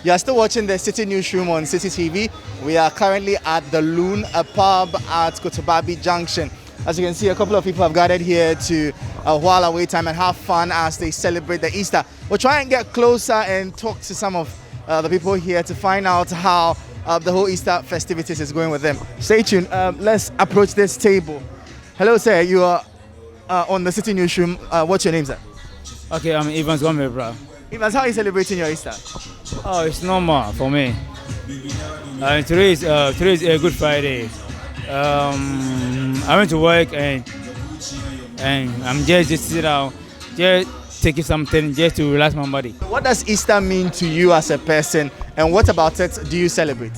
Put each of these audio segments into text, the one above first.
You are still watching the Citi Newsroom on Citi TV. We are currently at the Loon, a pub at Kotobabi Junction. As you can see, a couple of people have gathered here to while away time and have fun as they celebrate the Easter. We'll try and get closer and talk to some of the people here to find out how the whole Easter festivities is going with them. Stay tuned. Let's approach this table. Hello, sir. You are on the Citi Newsroom. What's your name, sir? Okay, I'm Evans Gomez, bro. Evans, how are you celebrating your Easter? Oh, it's normal for me. Today is a Good Friday. I went to work and I'm just sit down, just taking something just to relax my body. What does Easter mean to you as a person, and what about it do you celebrate?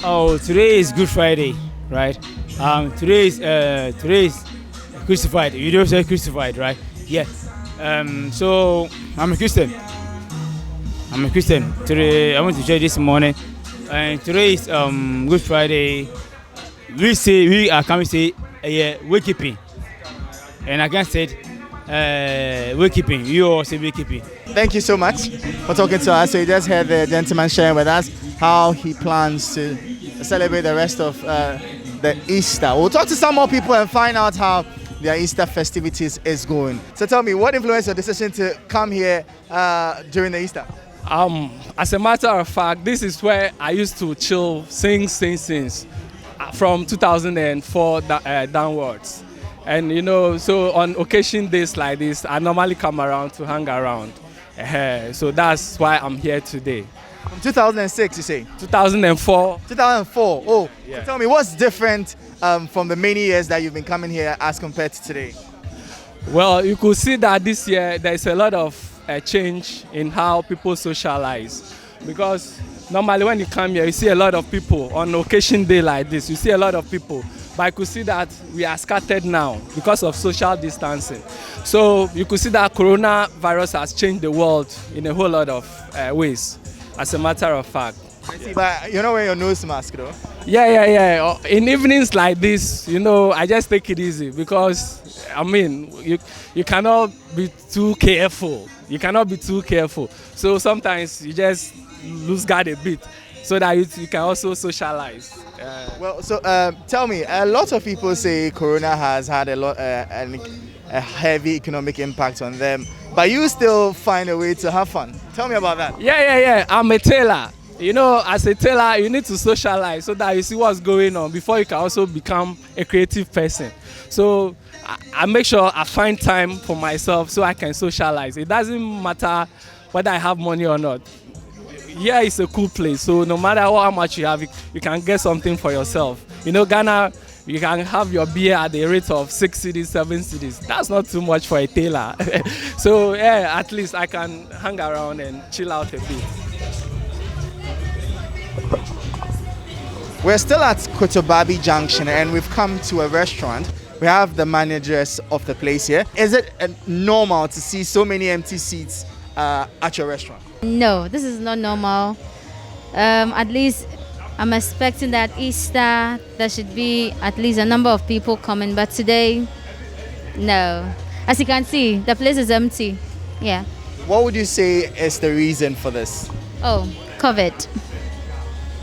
Oh, today is Good Friday, right? Today is crucified. You don't say crucified, right? Yeah. So I'm a Christian. Today I went to church this morning, and today is Good Friday. We are coming to say wakekeeping, and I can say wakekeeping. You all say wakekeeping. Thank you so much for talking to us. So you just heard the gentleman sharing with us how he plans to celebrate the rest of the Easter. We'll talk to some more people and find out how their Easter festivities is going. So tell me, what influenced your decision to come here during the Easter? As a matter of fact, this is where I used to chill since from 2004 downwards. And you know, so on occasion days like this, I normally come around to hang around. So that's why I'm here today. From 2006, you say? 2004. 2004. Oh, yeah. So tell me, what's different from the many years that you've been coming here as compared to today? Well, you could see that this year there's a lot of change in how people socialize, because normally when you come here you see a lot of people on occasion day like this. You see a lot of people, but I could see that we are scattered now because of social distancing. So you could see that coronavirus has changed the world in a whole lot of ways, as a matter of fact. I see, but you're not wearing your nose mask though? Yeah. In evenings like this, you know, I just take it easy because, I mean, you cannot be too careful. So sometimes you just lose guard a bit so that you can also socialize. Well, so tell me, a lot of people say Corona has had a heavy economic impact on them, but you still find a way to have fun. Tell me about that. Yeah. I'm a tailor. You know, as a tailor, you need to socialize so that you see what's going on before you can also become a creative person. So I make sure I find time for myself so I can socialize. It doesn't matter whether I have money or not. Here is a cool place, so no matter how much you have, you can get something for yourself. You know, Ghana, you can have your beer at the rate of 6 cedis, 7 cedis. That's not too much for a tailor. So yeah, at least I can hang around and chill out a bit. We're still at Kotobabi Junction and we've come to a restaurant. We have the managers of the place here. Is it normal to see so many empty seats at your restaurant? No, this is not normal. At least I'm expecting that Easter there should be at least a number of people coming, but today, no. As you can see, the place is empty. Yeah. What would you say is the reason for this? Oh, COVID.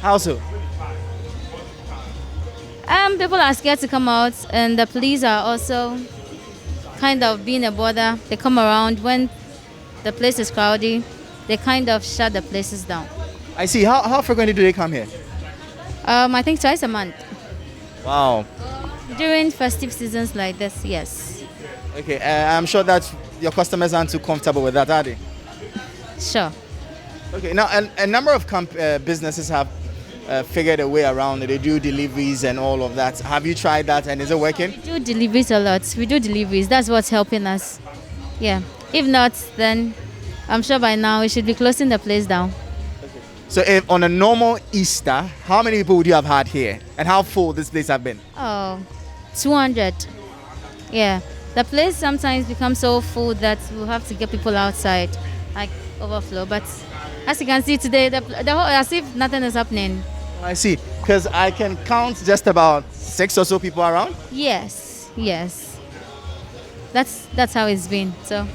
How so? People are scared to come out, and the police are also kind of being a bother. They come around when the place is crowded. They kind of shut the places down. I see. How frequently do they come here? I think twice a month. Wow. During festive seasons like this, yes. Okay, I'm sure that your customers aren't too comfortable with that, are they? Sure. Okay, now a number of businesses have figured a way around it. They do deliveries and all of that. Have you tried that and is it working? We do deliveries a lot. We do deliveries. That's what's helping us. Yeah. If not, then I'm sure by now we should be closing the place down. Okay. So if on a normal Easter, how many people would you have had here? And how full this place have been? Oh, 200. Yeah. The place sometimes becomes so full that we'll have to get people outside, like overflow. But as you can see today, the whole, as if nothing is happening. I see. Because I can count just about 6 or so people around? Yes. That's how it's been. So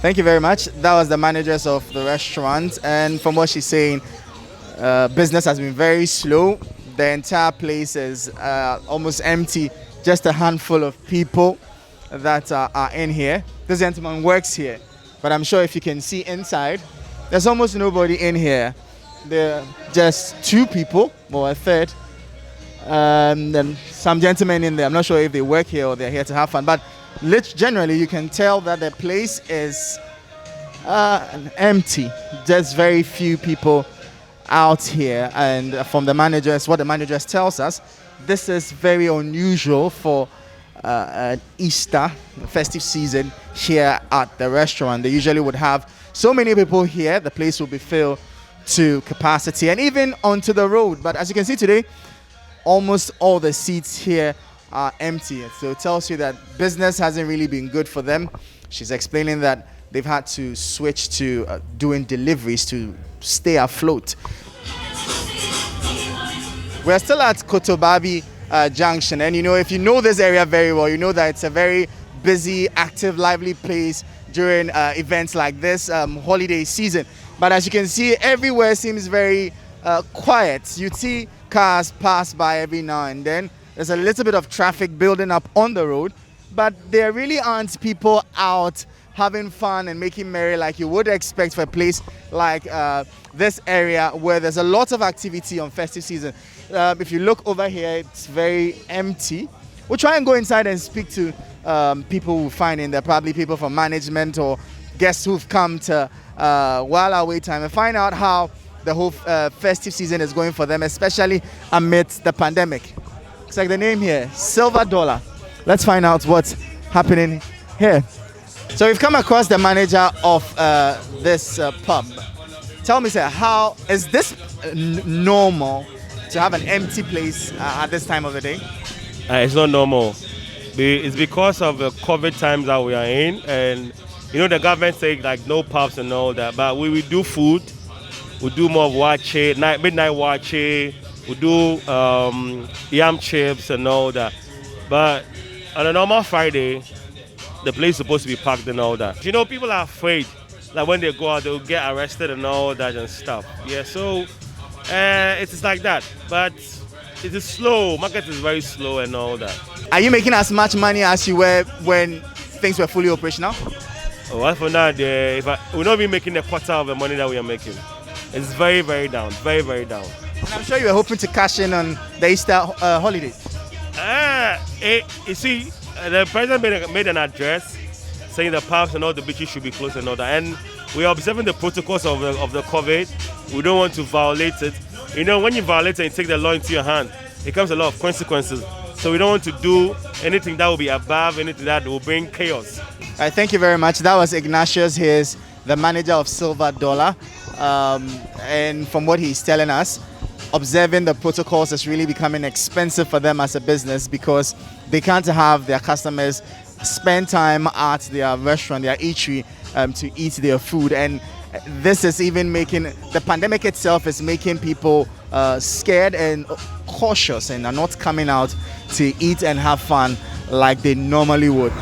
Thank you very much. That was the managers of the restaurant, and from what she's saying, business has been very slow. The entire place is almost empty. Just a handful of people that are in here. This gentleman works here, but I'm sure if you can see inside, there's almost nobody in here. There are just two people, or a third, and some gentlemen in there. I'm not sure if they work here or they're here to have fun, but generally you can tell that the place is empty. Just very few people out here, and from the managers, what the managers tells us, this is very unusual for an Easter festive season here at the restaurant. They usually would have so many people here, the place will be filled to capacity and even onto the road. But as you can see today, almost all the seats here are empty. So it tells you that business hasn't really been good for them. She's explaining that they've had to switch to doing deliveries to stay afloat. We're still at Kotobabi Junction, and if you know this area very well, you know that it's a very busy, active, lively place during events like this holiday season. But as you can see, everywhere seems very quiet. You see cars pass by every now and then. There's a little bit of traffic building up on the road, but there really aren't people out having fun and making merry like you would expect for a place like this area where there's a lot of activity on festive season. If you look over here, it's very empty. We'll try and go inside and speak to people who find in there, probably people from management or guests who've come to while our wait time, and find out how the whole festive season is going for them, especially amidst the pandemic. It's like the name here, Silver Dollar. Let's find out what's happening here. So we've come across the manager of this pub. Tell me, sir, how is this normal to have an empty place at this time of the day? It's not normal. It's because of the COVID times that we are in, and the government say like no pubs and all that. But we do food. We do more wache, midnight wache. We do yam chips and all that. But on a normal Friday, the place is supposed to be packed and all that. People are afraid that when they go out, they'll get arrested and all that and stuff. Yeah, so it is like that. But it is slow. Market is very slow and all that. Are you making as much money as you were when things were fully operational? Well, for now, we'll not be making a quarter of the money that we are making. It's very, very down. Very, very down. And I'm sure you were hoping to cash in on the Easter holidays. You see, the president made an address saying the pubs and all the beaches should be closed and all that. And we are observing the protocols of the COVID. We don't want to violate it. When you violate it and take the law into your hand, it comes a lot of consequences. So we don't want to do anything that will be above, anything that will bring chaos. All right, thank you very much. That was Ignatius. He's the manager of Silver Dollar. And from what he's telling us, observing the protocols is really becoming expensive for them as a business because they can't have their customers spend time at their restaurant, their eatery, to eat their food. And this is even making, the pandemic itself is making people scared and cautious and are not coming out to eat and have fun like they normally would.